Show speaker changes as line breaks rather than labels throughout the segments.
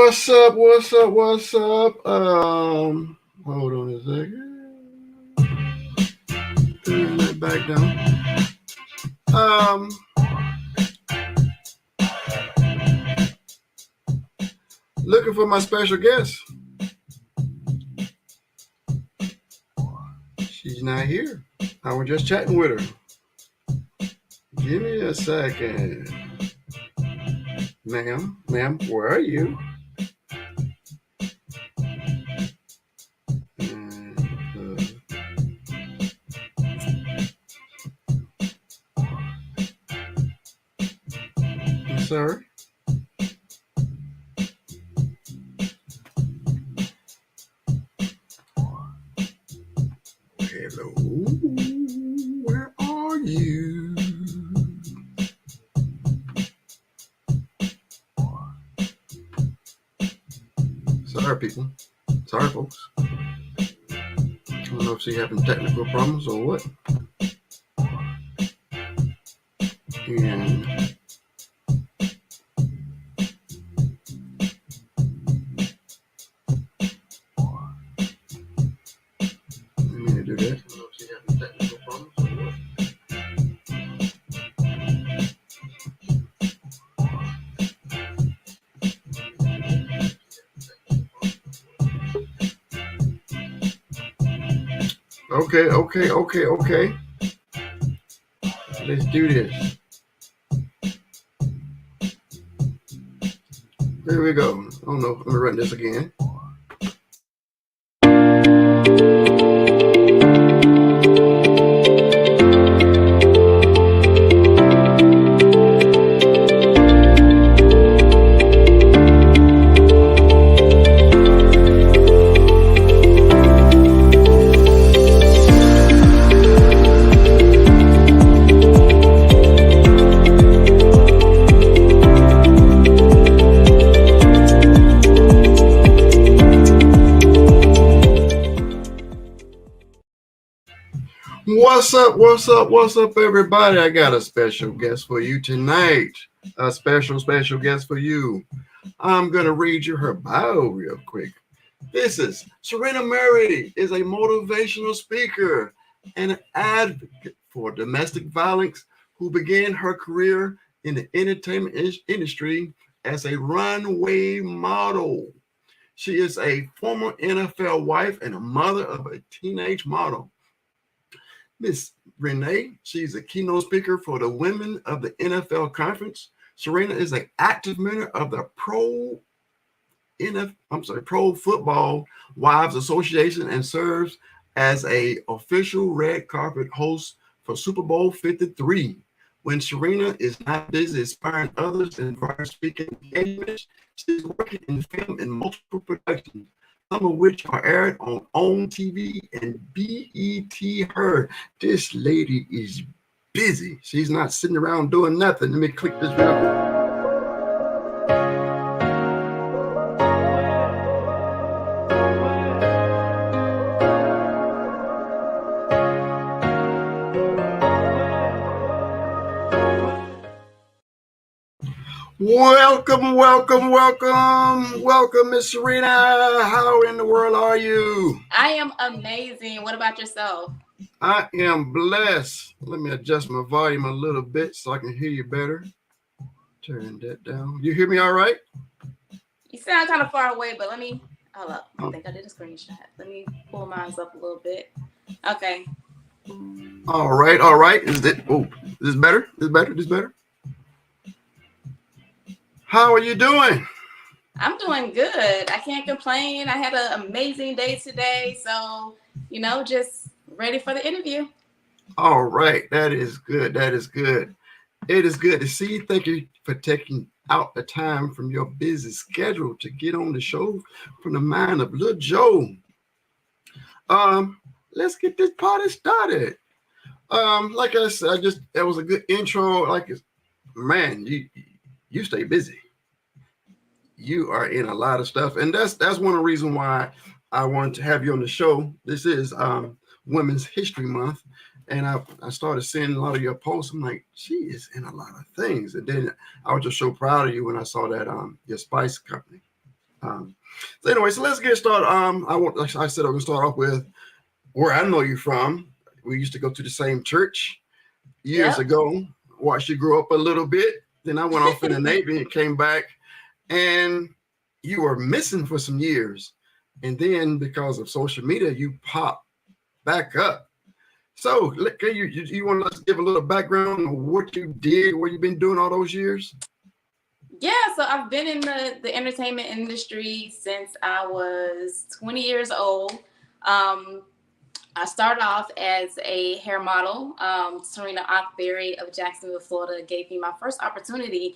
What's up? What's up? What's up? Hold on a second. Turn that back down. Um, Looking for my special guest. She's not here. I was just chatting with her. Give me a second, ma'am. Where are you? And, sir. Hello. Where are you? Sorry, people. Sorry, folks. I don't know if she's having technical problems or what. And let me do that. I don't know if she's having technical problems or what. Okay. Let's do this. There we go. I don't know. Let me run this again. What's up, everybody? I got a special guest for you tonight. A special guest for you. I'm going to read you her bio real quick. This is Sarina Murphy, is a motivational speaker and an advocate for domestic violence who began her career in the entertainment industry as a runway model. She is a former NFL wife and a mother of a teenage model. Miss Renee, she's a keynote speaker for the Women of the NFL Conference. Sarina is an active member of the Pro Football Wives Association and serves as a official red carpet host for Super Bowl 53. When Sarina is not busy inspiring others in various speaking engagements, she's working in film and multiple productions, some of which are aired on OWN TV and BET Her. This lady is busy. She's not sitting around doing nothing. Let me click this real quick. Welcome, Miss Sarina. How in the world are you?
I am amazing. What about yourself?
I am blessed. Let me adjust my volume a little bit so I can hear you better. Turn that down. You hear me all right?
You sound kind of far away, but let me, hold up. I think I did a screenshot. Let me pull mine up a little bit. Okay.
All right. Is this better? This better? How are you doing?
I'm doing good. I can't complain. I had an amazing day today. So, just ready for the interview.
All right. That is good. It is good to see you. Thank you for taking out the time from your busy schedule to get on the show from the mind of Lil Joe. Let's get this party started. Like I said, that was a good intro. Man, you stay busy. You are in a lot of stuff, and that's one of the reasons why I wanted to have you on the show. This is Women's History Month, and I started seeing a lot of your posts. I'm like, she is in a lot of things, and then I was just so proud of you when I saw that your spice company. Um, so anyway, so let's get started. Like I said, I'm gonna start off with where I know you from. We used to go to the same church years
Yep.
ago. Watched you grow up a little bit. Then I went off in the Navy and came back, and you were missing for some years. And then because of social media, you popped back up. So can you want to give a little background on what you did, what you've been doing all those years?
Yeah, so I've been in the entertainment industry since I was 20 years old. Um, I started off as a hair model. Sarina Renee of Jacksonville, Florida, gave me my first opportunity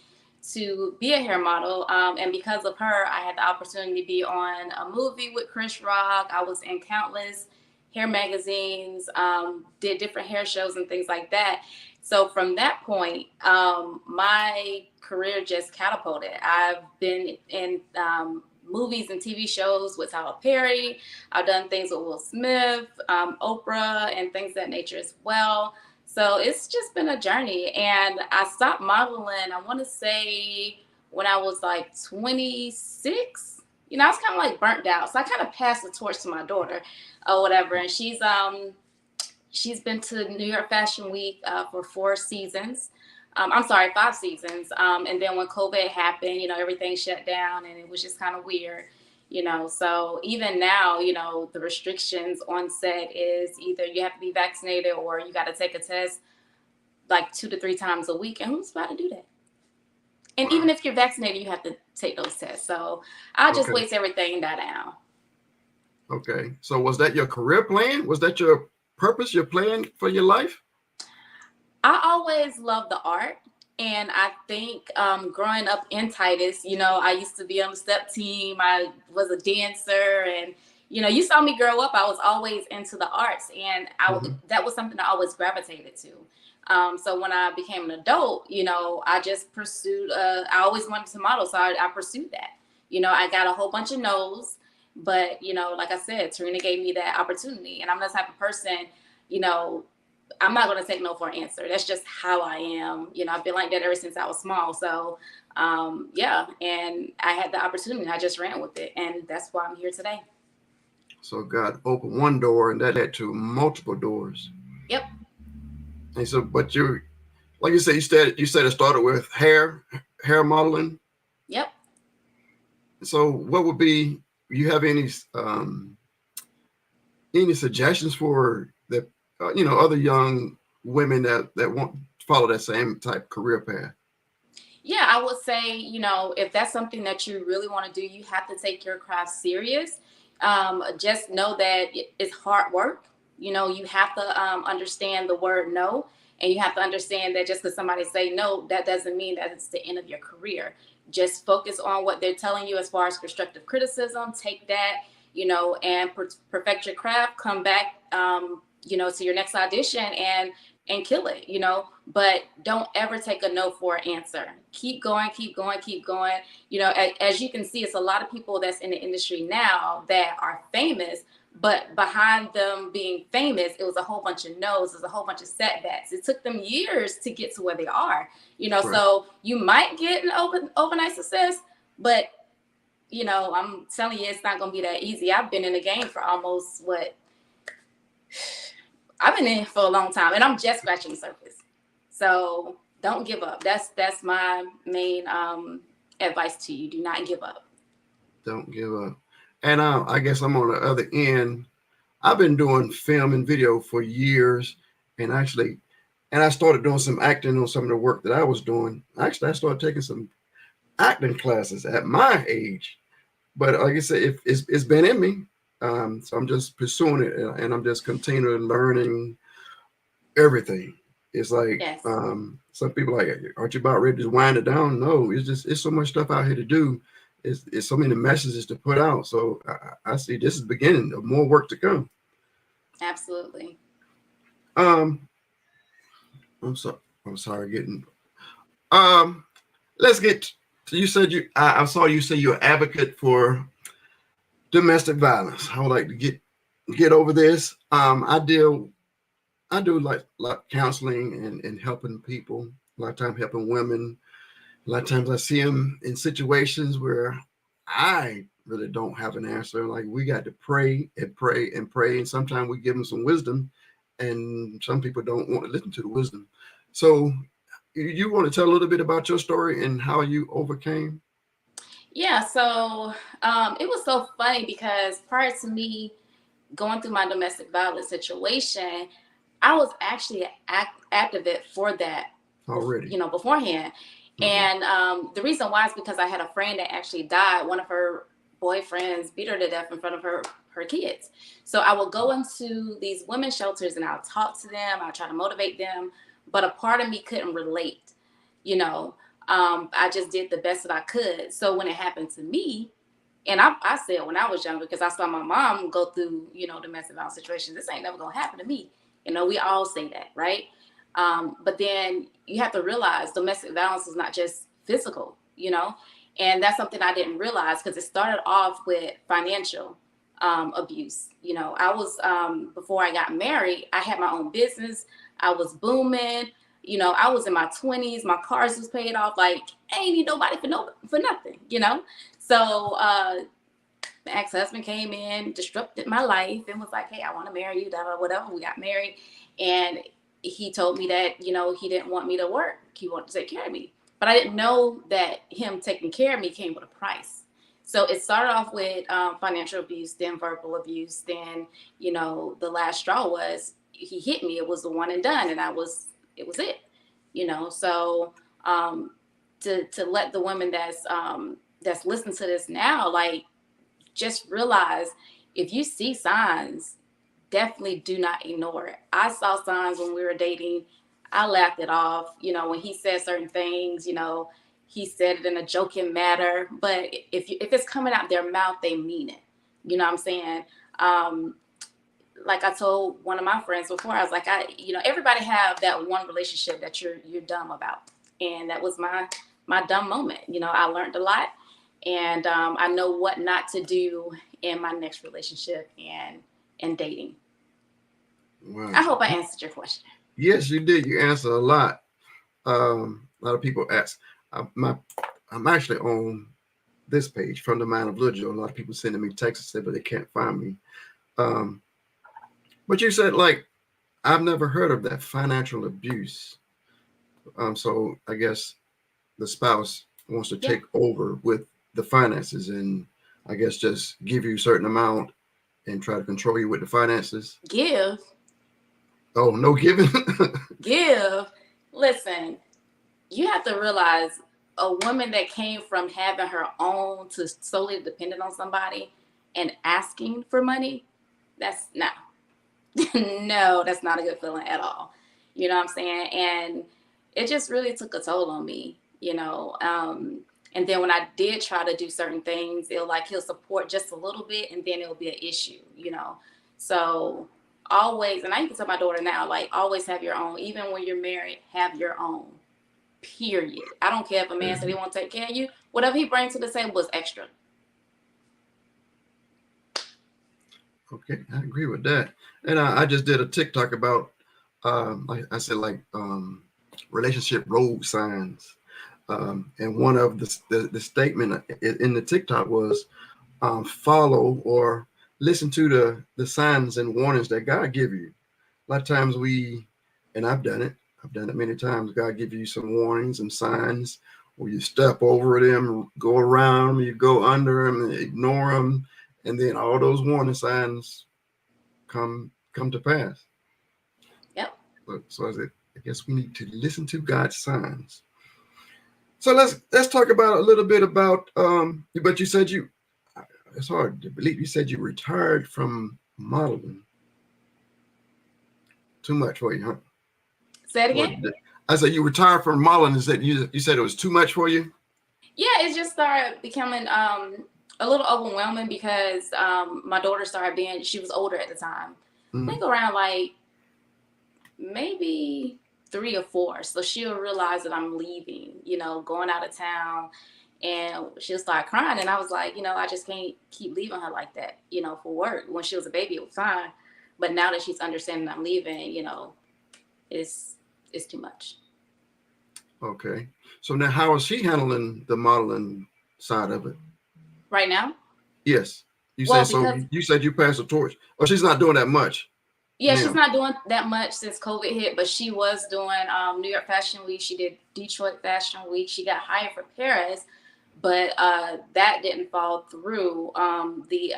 to be a hair model. And because of her, I had the opportunity to be on a movie with Chris Rock. I was in countless hair magazines, did different hair shows and things like that. So from that point, my career just catapulted. I've been in movies and TV shows with Tyler Perry. I've done things with Will Smith, Oprah, and things of that nature as well. So it's just been a journey. And I stopped modeling, I want to say when I was like 26. You know, I was kind of like burnt out. So I kind of passed the torch to my daughter or whatever. And she's been to New York Fashion Week for 4 seasons. I'm sorry, 5 seasons. And then when COVID happened, you know, everything shut down and it was just kind of weird, you know. So even now, you know, the restrictions on set is either you have to be vaccinated or you got to take a test like 2 to 3 times a week. And who's about to do that? And
Wow.
even if you're vaccinated, you have to take those tests. So I just
Okay.
wait till everything die down.
Okay. So was that your career plan? Was that your purpose, your plan for your life?
I always loved the art. And I think growing up in Titus, you know, I used to be on the step team. I was a dancer. And, you know, you saw me grow up. I was always into the arts. And
Mm-hmm.
that was something I always gravitated to. So when I became an adult, you know, I just pursued, I always wanted to model. So I pursued that. You know, I got a whole bunch of no's. But, you know, like I said, Sarina gave me that opportunity. And I'm the type of person, you know, I'm not going to take no for an answer. That's just how I am. You know, I've been like that ever since I was small. So, yeah. And I had the opportunity. I just ran with it. And that's why I'm here today.
So God opened one door and that led to multiple doors.
Yep.
And so, but you, like you said it started with hair modeling.
Yep.
So what would be, you have any suggestions for the, other young women that want to follow that same type career path?
Yeah, I would say, you know, if that's something that you really want to do, you have to take your craft serious. Just know that it's hard work. You know, you have to understand the word no. And you have to understand that just because somebody say no, that doesn't mean that it's the end of your career. Just focus on what they're telling you as far as constructive criticism. Take that, you know, and perfect your craft. Come back, you know, to your next audition and kill it, you know, but don't ever take a no for an answer. Keep going, keep going, keep going. You know, as you can see, it's a lot of people that's in the industry now that are famous, but behind them being famous, it was a whole bunch of no's, it was a whole bunch of setbacks. It took them years to get to where they are, you know,
Right.
so you might get an overnight success, but, you know, I'm telling you, it's not going to be that easy. I've been in the game for almost I've been in it for a long time, and I'm just scratching the surface. So don't give up. That's my main advice to you. Do not give up.
Don't give up. And I guess I'm on the other end. I've been doing film and video for years, and I started doing some acting on some of the work that I was doing. Actually, I started taking some acting classes at my age. But like I said, it's been in me. So I'm just pursuing it, and I'm just continuing learning everything. It's like
Yes,
some people like, aren't you about ready to wind it down? No, it's so much stuff out here to do. It's so many messages to put out. So I see this is the beginning of more work to come.
absolutely.
Um, I'm sorry. I'm sorry. Getting um. Let's get. You said I saw you say you're an advocate for domestic violence. I would like to get over this. I do like counseling and helping people. A lot of times helping women. A lot of times I see them in situations where I really don't have an answer. Like we got to pray and pray and pray, and sometimes we give them some wisdom, and some people don't want to listen to the wisdom. So, you want to tell a little bit about your story and how you overcame?
Yeah, so it was so funny because prior to me going through my domestic violence situation, I was actually an advocate for that,
Already.
beforehand.
Okay.
And the reason why is because I had a friend that actually died. One of her boyfriends beat her to death in front of her kids. So I would go into these women's shelters and I'll talk to them. I'll try to motivate them, but a part of me couldn't relate. You know, I just did the best that I could. So when it happened to me, and I said when I was younger, because I saw my mom go through, domestic violence situations, this ain't never gonna happen to me. We all say that, right? But then you have to realize domestic violence is not just physical, and that's something I didn't realize because it started off with financial abuse. I was before I got married, I had my own business. I was booming. I was in my 20s. My cars was paid off. Like, I ain't need nobody for nothing. So my ex-husband came in, disrupted my life, and was like, "Hey, I want to marry you." Whatever. We got married, and he told me that he didn't want me to work. He wanted to take care of me, but I didn't know that him taking care of me came with a price. So it started off with financial abuse, then verbal abuse, then the last straw was he hit me. It was the one and done, and it was it. So to let the women that's listening to this now, like, just realize if you see signs, definitely do not ignore it. I saw signs when we were dating. I laughed it off. When he said certain things, he said it in a joking manner. But if it's coming out their mouth, they mean it. You know what I'm saying? Like I told one of my friends before, I was like, everybody have that one relationship that you're dumb about, and that was my dumb moment. I learned a lot, and I know what not to do in my next relationship and dating. I
Wow.
hope I answered your question.
Yes, you did. You answered a lot. A lot of people ask. I'm actually on this page from the Mind of Little Joe. A lot of people sending me texts, but they can't find me. Um, but you said like I've never heard of that financial abuse. So I guess the spouse wants to
Yeah,
take over with the finances and I guess just give you a certain amount and try to control you with the finances.
give,
Oh, no giving.
give. Listen, you have to realize a woman that came from having her own to solely dependent on somebody and asking for money, that's no. No, that's not a good feeling at all. You know what I'm saying? And it just really took a toll on me. And then when I did try to do certain things, he'll support just a little bit and then it'll be an issue. So always, and I even tell my daughter now, like, always have your own. Even when you're married, have your own. Period. I don't care if a man said he won't take care of you. Whatever he brings to the table is extra.
Okay, I agree with that. And I just did a TikTok about, like I said, like relationship road signs. And one of the statement in the TikTok was follow or listen to the signs and warnings that God give you. A lot of times and I've done it. I've done it many times. God give you some warnings and signs, or you step over them, go around them, you go under them, and ignore them, and then all those warning signs come to pass.
Yep.
So I guess we need to listen to God's signs. So let's talk about a little bit about. But you said you. It's hard to believe. You said you retired from modeling. Too much for you, huh?
Say it
Or
again.
I said you retired from modeling. Is that you said it was too much for you?
Yeah, it just started becoming a little overwhelming because my daughter started being, she was older at the time. I
Mm.
think around like maybe 3 or 4. So she'll realize that I'm leaving, going out of town, and she'll start crying. And I was like, I just can't keep leaving her like that, for work. When she was a baby, it was fine. But now that she's understanding I'm leaving, it's it's too much.
Okay. So now, how is she handling the modeling side of it?
Right now,
Yes. You
Well,
said so.
because
You said you passed the torch. Oh, she's not doing that much
yeah, she's
now.
not doing that much since COVID hit, but she was doing New York Fashion Week. She did Detroit Fashion Week. She got hired for Paris, but that didn't fall through. The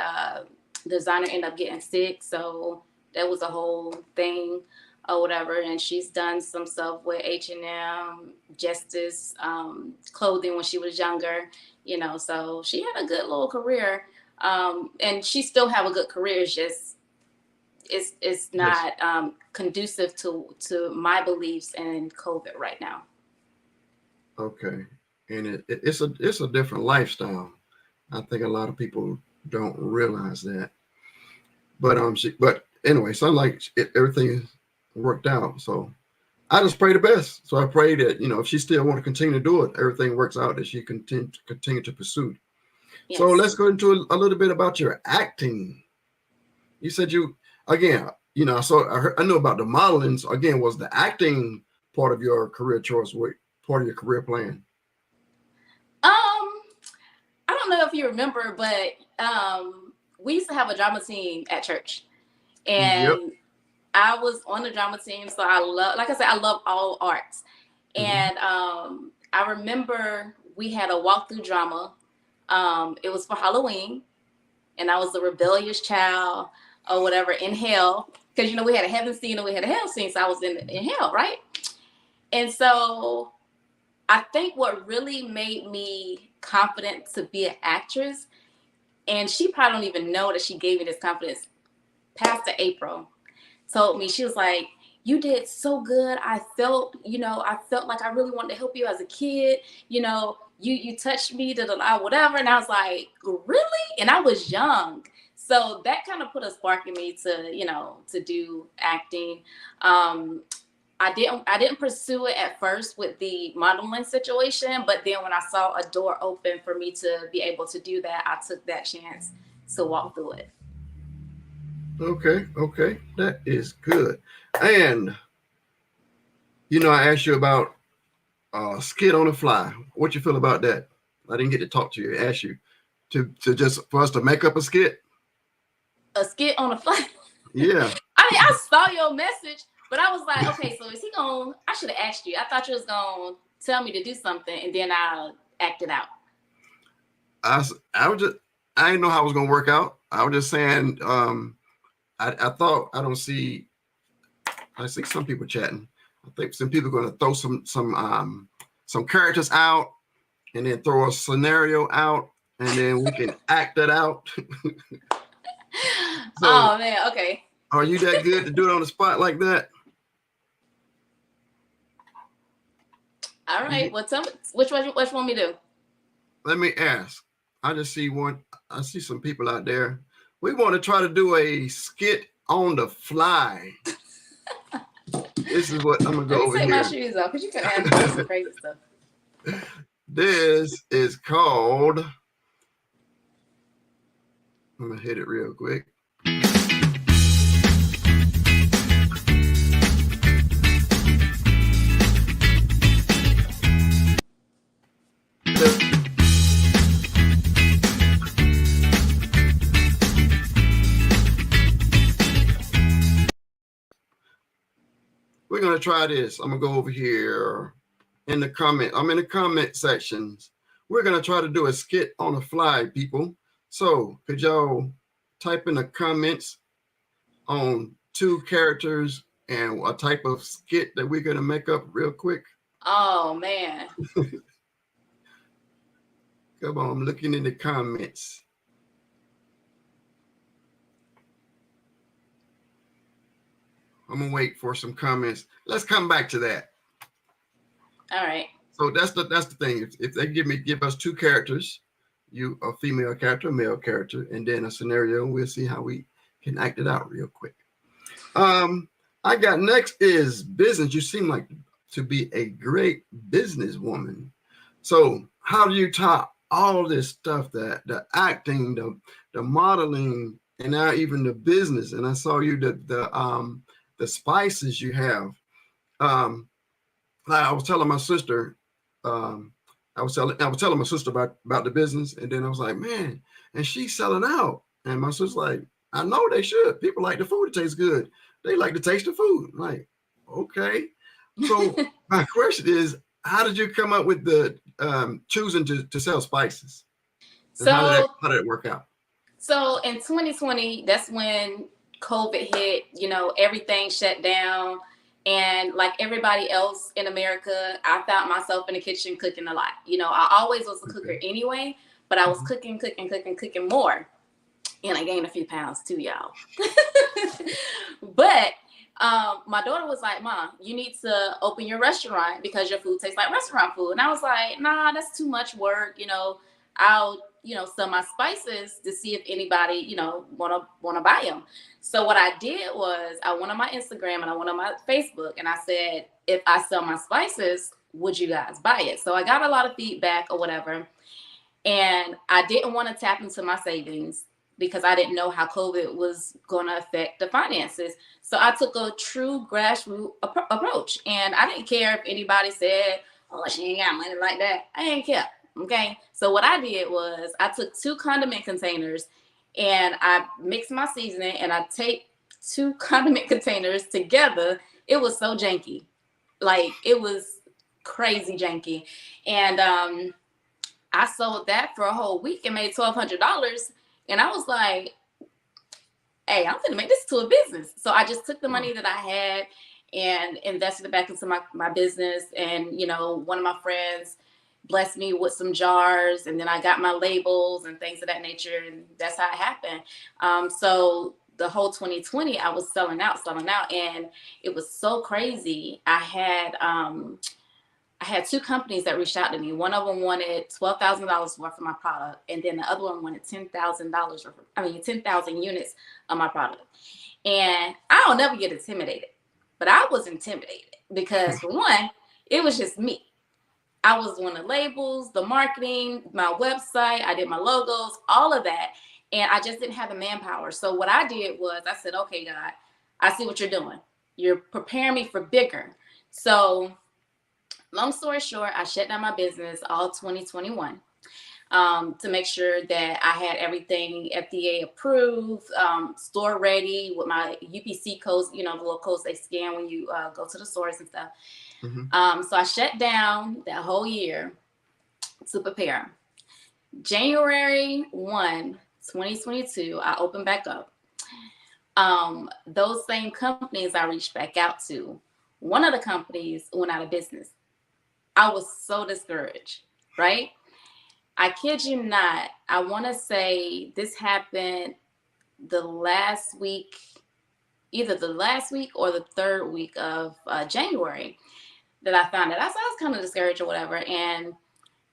designer ended up getting sick, so that was a whole thing or whatever. And she's done some stuff with H&M, Justice clothing when she was younger, you know. So she had a good little career, and she still have a good career. It's just it's
Yes.
not conducive to my beliefs in COVID right now.
Okay. And it's a different lifestyle. I think a lot of people don't realize that. But anyway, so like everything worked out. So I just pray the best. So I pray that, you know, if she still want to continue to do it, everything works out, that she continue to pursue. So
Yes.
let's go into a little bit about your acting. You said you, again, you know, I knew about the modeling. So again, was the acting part of your career choice, part of your career plan?
I don't know if you remember, but we used to have a drama team at church,
Yep.
and I was on the drama team. So I love, like I said, I love all arts.
Hmm.
And I remember we had a walkthrough drama. It was for Halloween, and I was the rebellious child or whatever in hell, because you know we had a heaven scene and we had a hell scene, so I was in hell, right? And so I think what really made me confident to be an actress, and she probably don't even know that she gave me this confidence. Pastor April told me, she was like, "You did so good. I felt, you know, I felt like I really wanted to help you as a kid. You know, you touched me, whatever." And I was like, "Really?" And I was young. So that kind of put a spark in me to, you know, to do acting. Um, I didn't pursue it at first with the modeling situation, but then when I saw a door open for me to be able to do that, I took that chance to walk through it.
Okay. Okay. That is good. And, you know, I asked you about skit on the fly. What you feel about that? I didn't get to talk to you. I asked you to just for us to make up a skit.
A skit on the fly.
Yeah.
I mean, I saw your message, but I was like, okay, so is he going to, I should have asked you. I thought you was going to tell me to do something and then I'll act it out.
I was just, I didn't know how it was going to work out. I was just saying, I thought, I see some people chatting. I think some people are going to throw some characters out and then throw a scenario out and then we can act that out. So
Oh, man. Okay.
are you that good to do it on the spot like that?
All right.
You,
Well, tell me, which one you want me to do?
let me ask. I just see one. I see some people out there. We want to try to do a skit on the fly. This is what I'm gonna
Let
go
me
over
take my
here.
shoes off because you can ask me some crazy stuff.
This is called. I'm gonna hit it real quick. We're gonna try this. I'm gonna go over here in the comment. I'm in the comment sections. We're gonna try to do a skit on the fly, people. So could y'all type in the comments on two characters and a type of skit that we're gonna make up real quick?
Oh, man.
Come on, I'm looking in the comments. I'm gonna wait for some comments. Let's come back to that.
All right.
So that's the thing. If they give us two characters, you a female character, a male character, and then a scenario, we'll see how we can act it out real quick. I got next is business. You seem like to be a great businesswoman. So how do you top all this stuff, that the acting, the modeling, and now even the business? And I saw you the spices you have. Um, I was telling my sister, I was telling my sister about the business, and then I was like, man, and she's selling out. And my sister's like, I know they should. People like the food. It tastes good. They like to taste the food. I'm like, okay. So my question is, how did you come up with the choosing to sell spices? And
So
how did it work out?
So in 2020, that's when COVID hit, everything shut down. And like everybody else in America, I found myself in the kitchen cooking a lot. I always was a cooker
Okay.
anyway, but I was
Mhm.
cooking more. And I gained a few pounds too, y'all. But my daughter was like, Mom, you need to open your restaurant because your food tastes like restaurant food. And I was like, nah, that's too much work. I'll, sell my spices to see if anybody, wanna buy them. So what I did was I went on my Instagram and I went on my Facebook and I said, if I sell my spices, would you guys buy it? So I got a lot of feedback or whatever. And I didn't want to tap into my savings because I didn't know how COVID was going to affect the finances. So I took a true grassroots approach. And I didn't care if anybody said, oh, she ain't got money like that. I didn't care. Okay. So what I did was I took 2 condiment containers and I mixed my seasoning and I taped 2 condiment containers together. It was so janky. Like it was crazy janky. And I sold that for a whole week and made $1,200. And I was like, hey, I'm going to make this to a business. So I just took the
Wow.
money that I had and invested it back into my business. And, one of my friends blessed me with some jars. And then I got my labels and things of that nature. And that's how it happened. So the whole 2020, I was selling out. And it was so crazy. I had 2 companies that reached out to me. One of them wanted $12,000 worth of my product, and then the other one wanted $10,000 worth. 10,000 units of my product. And I don't never get intimidated, but I was intimidated because for one, it was just me. I was doing the labels, the marketing, my website. I did my logos, all of that, and I just didn't have the manpower. So what I did was I said, "Okay, God, I see what you're doing. You're preparing me for bigger." So long story short, I shut down my business all 2021 to make sure that I had everything FDA approved, store ready with my UPC codes, the little codes they scan when you go to the stores and stuff.
Mhm.
So I shut down that whole year to prepare. January 1, 2022, I opened back up. Those same companies I reached back out to, one of the companies went out of business. I was so discouraged, right? I kid you not. I want to say this happened the last week, either the last week or the third week of January that I found it. I was kind of discouraged or whatever. And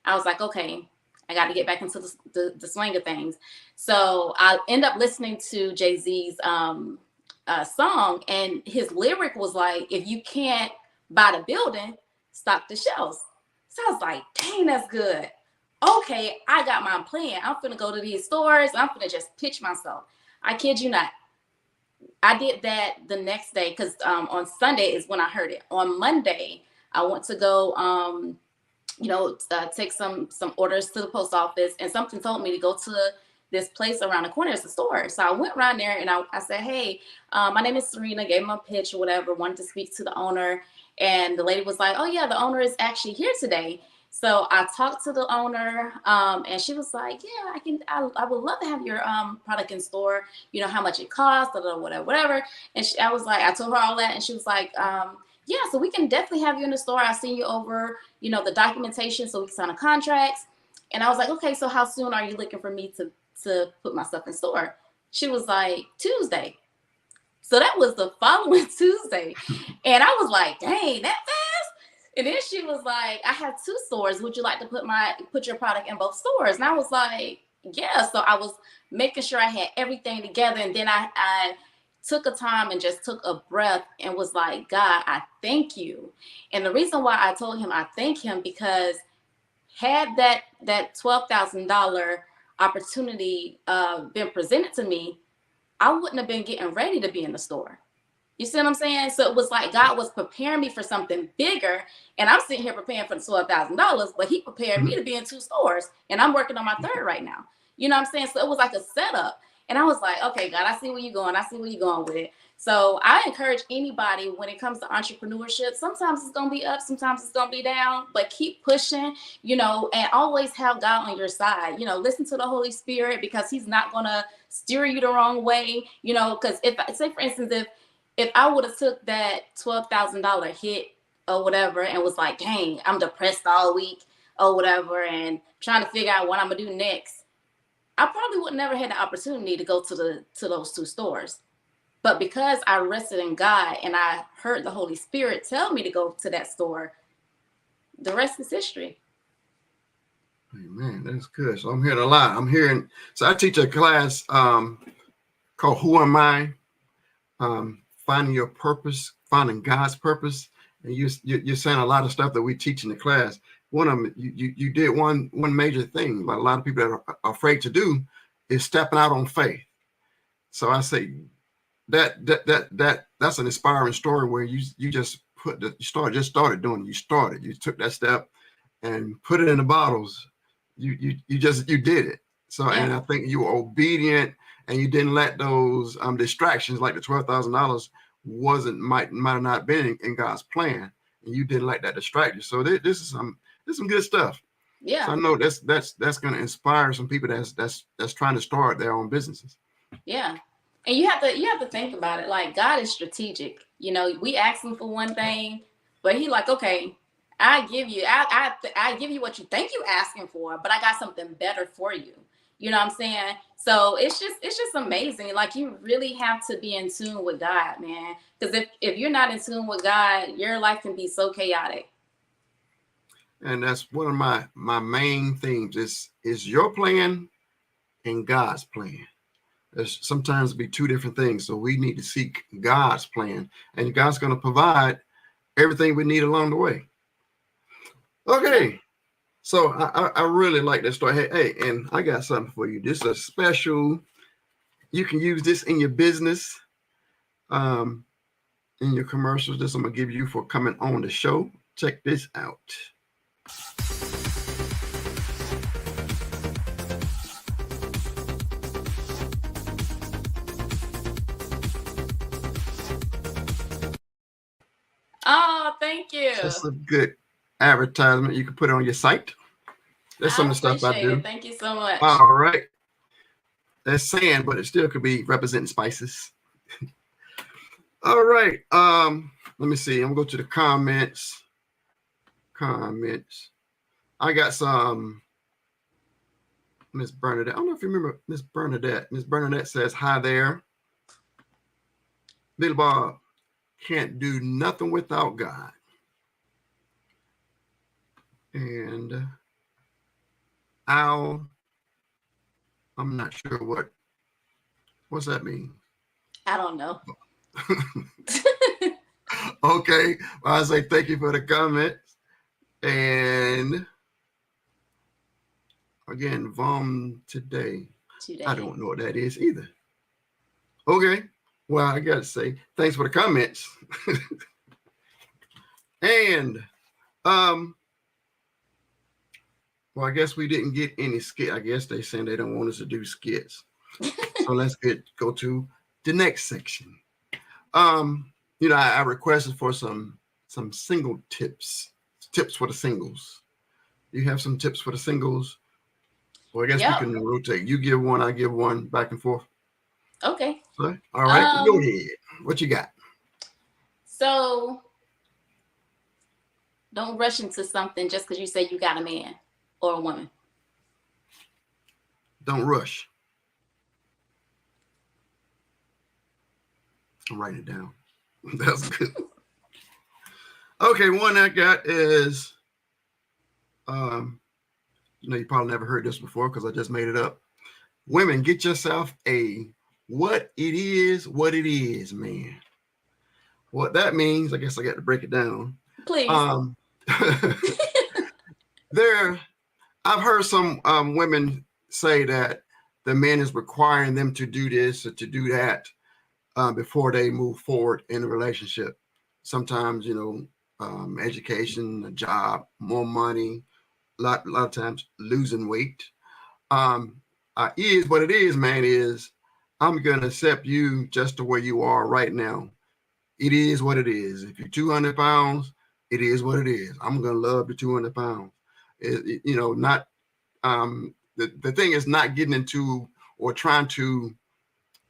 I was like, okay, I got to get back into the swing of things. So I end up listening to Jay-Z's song, and his lyric was like, if you can't buy the building, stock the shelves. So I was like, dang, that's good. Okay, I got my plan. I'm finna go to these stores. I'm finna just pitch myself. I kid you not. I did that the next day because on Sunday is when I heard it. On Monday, I went to go take some orders to the post office, and something told me to go to this place around the corner. It's a store. So I went around there and I said, hey, my name is Sarina, gave him a pitch or whatever, wanted to speak to the owner. And the lady was like, oh yeah, the owner is actually here today. So I talked to the owner, and she was like, yeah, I would love to have your product in store. You know how much it costs, whatever. And I was like, I told her all that, and she was like, yeah, so we can definitely have you in the store. I'll send you over, the documentation so we can sign a contract. And I was like, okay, so how soon are you looking for me to put my stuff in store? She was like, Tuesday. So that was the following Tuesday. And I was like, dang, that fast? And then she was like, I have 2 stores. Would you like to put your product in both stores? And I was like, yeah. So I was making sure I had everything together. And then I took a time and just took a breath and was like, God, I thank you. And the reason why I told him I thank him because had that $12,000 opportunity been presented to me, I wouldn't have been getting ready to be in the store. You see what I'm saying? So it was like God was preparing me for something bigger, and I'm sitting here preparing for the $12,000, but He prepared me
Mhm.
to be in 2 stores, and I'm working on my third right now. You know what I'm saying? So it was like a setup. And I was like, okay, God, I see where you're going. I see where you're going with it. So I encourage anybody when it comes to entrepreneurship, sometimes it's going to be up, sometimes it's going to be down, but keep pushing, and always have God on your side. Listen to the Holy Spirit, because he's not going to steer you the wrong way, because if, say for instance, if I would have took that $12,000 hit or whatever and was like, dang, I'm depressed all week or whatever and trying to figure out what I'm going to do next, I probably would never had the opportunity to go to those two stores. But because I rested in God and I heard the Holy Spirit tell me to go to that store, the rest is history.
Man, that's good. So I'm hearing a lot. So I teach a class called Who Am I? Finding your purpose, finding God's purpose. And you're saying a lot of stuff that we teach in the class. One of them, you did one major thing, but a lot of people that are afraid to do is stepping out on faith. So I say that's an inspiring story where you just started doing it. You took that step and put it in the bottles. You did it. So,
Yeah.
and I think you were obedient and you didn't let those distractions like the $12,000 might have not been in God's plan, and you didn't let that distract you. So this is some good stuff.
Yeah.
So I know that's going to inspire some people that's trying to start their own businesses.
Yeah. And you have to think about it. Like, God is strategic. We ask him for one thing, but he like, okay, I give you what you think you're asking for, but I got something better for you. You know what I'm saying? So it's just amazing. Like, you really have to be in tune with God, man. Because if you're not in tune with God, your life can be so chaotic.
And that's one of my main themes is your plan and God's plan. There's sometimes be two different things. So we need to seek God's plan, and God's going to provide everything we need along the way. Okay. So I really like this story. Hey, and I got something for you. This is a special. You can use this in your business, in your commercials. This I'm going to give you for coming on the show. Check this out.
Oh, thank you.
That's a good advertisement. You can put it on your site. That's some of the stuff I do.
Thank you so much.
All right. That's sand, but it still could be representing spices. All right. Let me see. I'm gonna go to the comments. I got some Miss Bernadette. I don't know if you remember Miss Bernadette. Miss Bernadette says, hi there. Billy Bob can't do nothing without God. And I'm not sure what's that mean?
I don't know.
Okay. Well, I say thank you for the comments. And again, VOM today. I don't know what that is either. Okay. Well, I got to say thanks for the comments. And well, I guess we didn't get any skit. I guess they saying they don't want us to do skits. So let's go to the next section. I requested for some single tips for the singles. You have some tips for the singles? Well, I guess we can rotate. You give one, I give one, back and forth.
Okay.
So, all right, go ahead. What you got?
So don't rush into something just because you say you got a man or a woman.
Don't rush. I'm writing it down. That's good. Okay, one I got is, you probably never heard this before because I just made it up. Women, get yourself a what it is, man. What that means, I guess I got to break it down.
Please.
I've heard some women say that the man is requiring them to do this or to do that before they move forward in a relationship. Sometimes, education, a job, more money, a lot of times losing weight. Is what it is, man, is I'm going to accept you just the way you are right now. It is what it is. If you're 200 pounds, it is what it is. I'm going to love the 200 pounds. Not the thing is not getting into or trying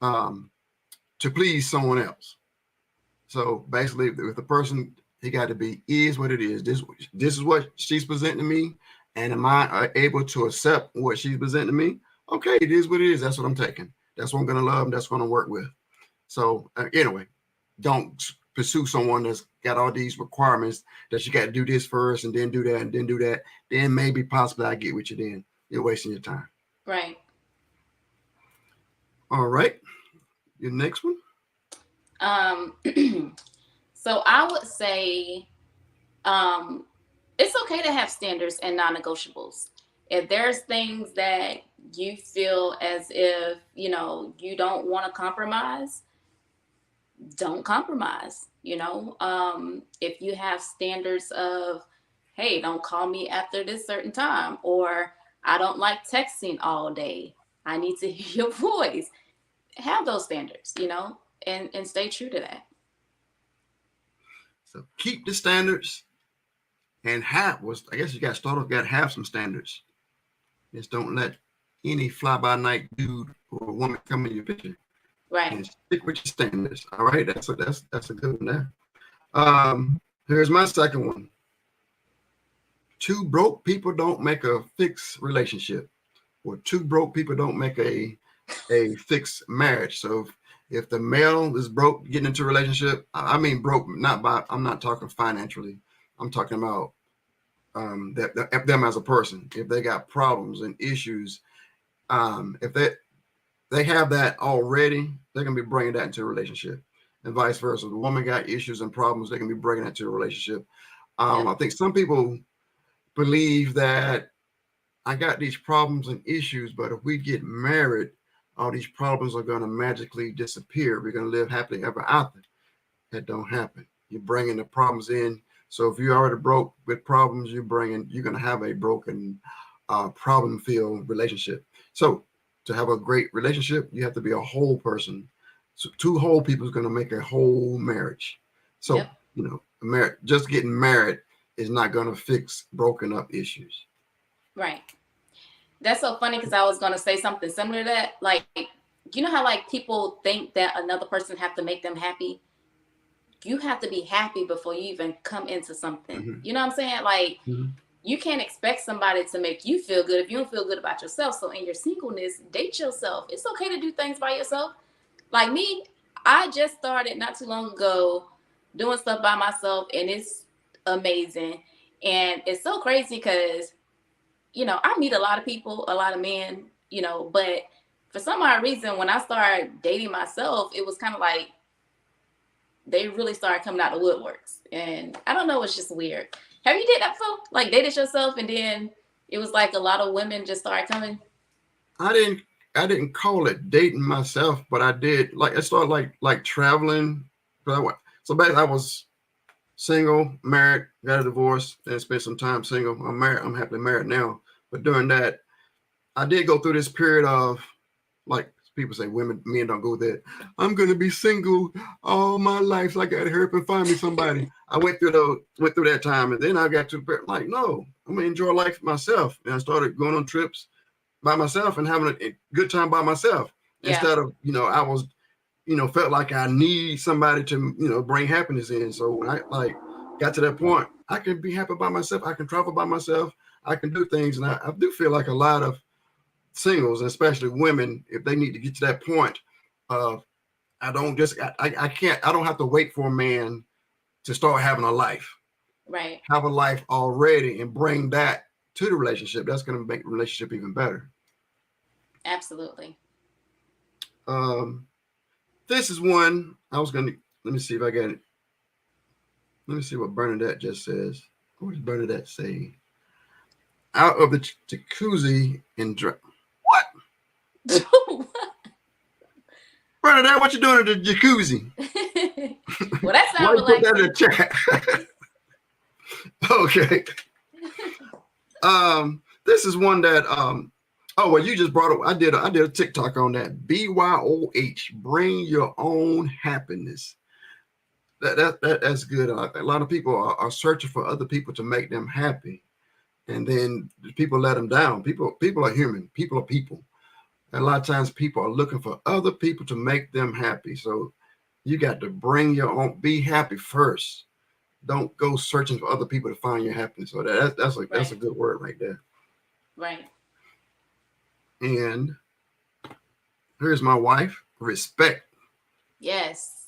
um, to please someone else. So basically, with the person, he got to be is what it is. This is what she's presenting to me, and am I able to accept what she's presenting to me? Okay, it is what it is. That's what I'm taking. That's what I'm gonna love. That's what I'm gonna work with. So anyway, don't pursue someone that's got all these requirements that you got to do this first and then do that and then do that. Then maybe possibly I get with you. Then you're wasting your time.
Right.
All right, your next one.
Um, so I would say it's okay to have standards and non-negotiables. If there's things that you feel as if, you don't want to compromise, don't compromise. If you have standards of, hey, don't call me after this certain time, or I don't like texting all day, I need to hear your voice. Have those standards, and stay true to that.
So keep the standards and I guess you got to start off, got to have some standards. Just don't let any fly by night dude or woman come in your picture.
Right.
And stick with your standards. All right. That's a good one there. Here's my second one. Two broke people don't make a fixed relationship, or two broke people don't make a fixed marriage. So if the male is broke getting into a relationship, I mean broke, I'm not talking financially. I'm talking about them as a person. If they got problems and issues, if they have that already, they're gonna be bringing that into a relationship, and vice versa. The woman got issues and problems, they can be bringing that to a relationship. I think some people believe that I got these problems and issues, but if we get married, all these problems are going to magically disappear. We're going to live happily ever after. That don't happen. You're bringing the problems in. So if you're already broke with problems, you're going to have a broken, problem-filled relationship. So to have a great relationship, you have to be a whole person. So two whole people is going to make a whole marriage. So, just getting married is not going to fix broken up issues.
Right. That's so funny because I was going to say something similar to that. Like, how like people think that another person have to make them happy? You have to be happy before you even come into something.
Mm-hmm.
You know what I'm saying? Like, you can't expect somebody to make you feel good if you don't feel good about yourself. So in your singleness, date yourself. It's okay to do things by yourself. Like me, I just started not too long ago doing stuff by myself, and it's amazing. And it's so crazy because I meet a lot of people, a lot of men, but for some odd reason, when I started dating myself, it was kind of like they really started coming out the woodworks. And I don't know, it's just weird. Have you did that before? Like dated yourself and then it was like a lot of women just started coming?
I didn't call it dating myself, but I did. Like I started like traveling. So basically I was single, married, got a divorce, and spent some time single. I'm married. I'm happily married now. But during that, I did go through this period of, like people say, men don't go there. I'm gonna be single all my life, so I gotta hurry up and find me somebody. I went through that time, and then I got to like, no, I'm gonna enjoy life myself, and I started going on trips by myself and having a good time by myself instead of I was felt like I need somebody to bring happiness in. So when I got to that point, I can be happy by myself. I can travel by myself. I can do things, and I do feel like a lot of singles, especially women, if they need to get to that point of I don't have to wait for a man to start having a life.
Right.
Have a life already and bring that to the relationship. That's going to make the relationship even better.
Absolutely.
This is one let me see if I got it. Let me see what Bernadette just says. What does Bernadette say? Out of the jacuzzi and what? Bernadette, what you doing in the jacuzzi?
Well, that sounds
like put that in the chat. Okay. This is one that Oh, well, you just brought up. I did a TikTok on that. BYOH. Bring your own happiness. That's good. A lot of people are searching for other people to make them happy, and then people let them down. People are human. People are people. And a lot of times people are looking for other people to make them happy. So you got to bring your own. Be happy first. Don't go searching for other people to find your happiness. So that's a
Right.
good word right there.
Right.
And here's my wife. Respect.
Yes.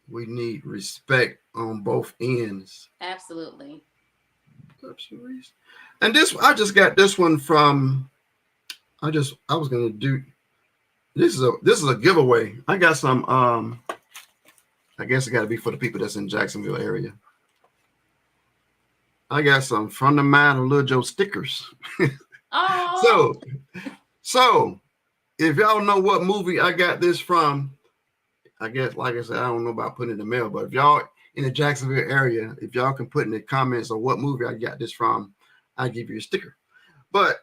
We need respect on both ends.
Absolutely.
And this, I just got this one from. I was gonna do. This is a giveaway. I got some. I guess it got to be for the people that's in Jacksonville area. I got some from the mind of Lil Joe stickers.
Oh.
so so if y'all know what movie I got this from, I guess, like I said, I don't know about putting it in the mail, but if y'all in the Jacksonville area, if y'all can put in the comments of what movie I got this from, I give you a sticker. But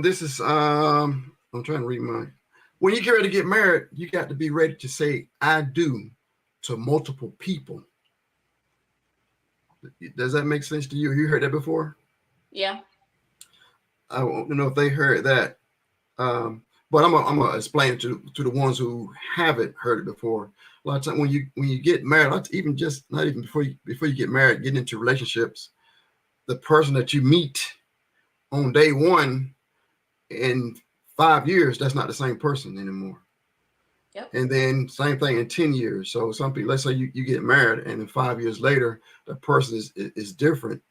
this is I'm trying to read mine. When you get ready to get married, you got to be ready to say "I do" to multiple people. Does that make sense to you? You heard that before?
Yeah.
I don't know if they heard that, but I'm gonna explain it to the ones who haven't heard it before. A lot of times when you get married, even just not even before you get married, getting into relationships, the person that you meet on day one in 5 years, that's not the same person anymore.
Yep.
And then same thing in 10 years. So some people, let's say you get married and then 5 years later, the person is different.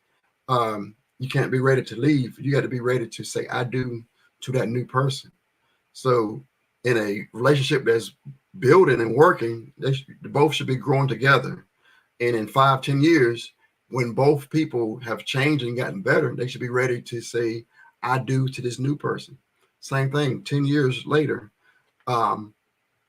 You can't be ready to leave. You got to be ready to say I do to that new person. So in a relationship that's building and working, both should be growing together. And in 5, 10 years, when both people have changed and gotten better, they should be ready to say I do to this new person. Same thing, 10 years later. Um,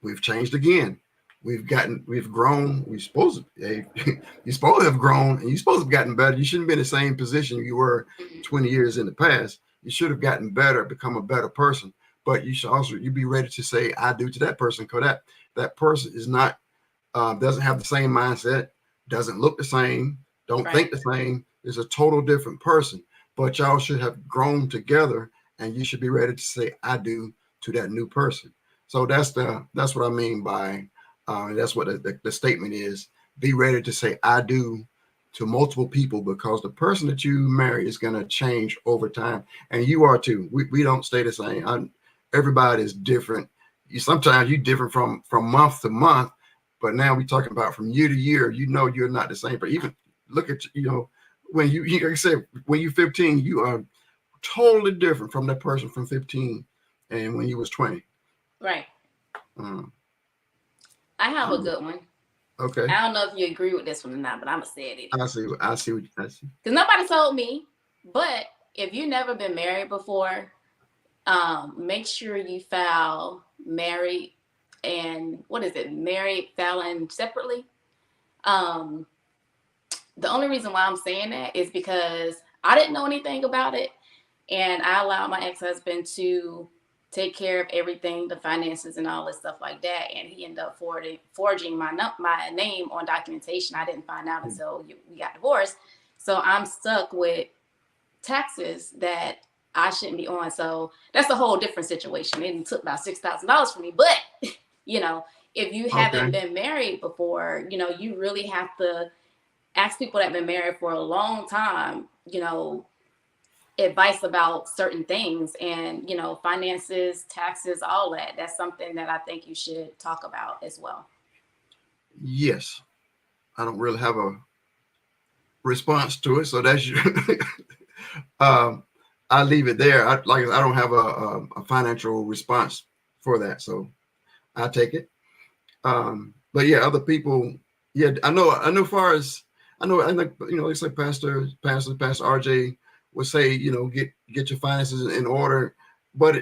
we've changed again. We've grown. You're supposed to have grown and you're supposed to have gotten better. You shouldn't be in the same position you were
Mhm.
20 years in the past. You should have gotten better, become a better person. But you be ready to say I do to that person because that person is not doesn't have the same mindset, doesn't look the same, don't think
Right.
the same. Is a total different person. But y'all should have grown together, and you should be ready to say I do to that new person. So that's what I mean by that's what the statement is. Be ready to say I do to multiple people because the person that you marry is going to change over time, and you are too. We don't stay the same. Everybody is different. Sometimes you different from month to month, but now we're talking about from year to year. You know you're not the same. But even look at when like I said, when you're 15, you are totally different from that person from 15 and when you was 20.
Right.
Um,
I have a
um,
good one.
okay,
I don't know if you agree with this one or not, but I'm gonna say it
I
anyway.
see. I see. I see.
Because nobody told me. But if you've never been married before, make sure you file married and what is it? Married, filing separately. Um, the only reason why I'm saying that is because I didn't know anything about it, and I allowed my ex-husband to take care of everything, the finances and all this stuff like that. And he ended up forging my name on documentation. I didn't find out until we got divorced. So I'm stuck with taxes that I shouldn't be on. So that's a whole different situation. It took about $6,000 from me. But, you know, if you haven't
Okay.
been married before, you really have to ask people that have been married for a long time, advice about certain things and, finances, taxes, all that. That's something that I think you should talk about as well.
Yes, I don't really have a response to it, so that's you. um, I leave it there. I don't have a financial response for that, so I take it. But yeah, other people, yeah, I know. Far as I know, I think it's like Pastor RJ would say, get your finances in order, but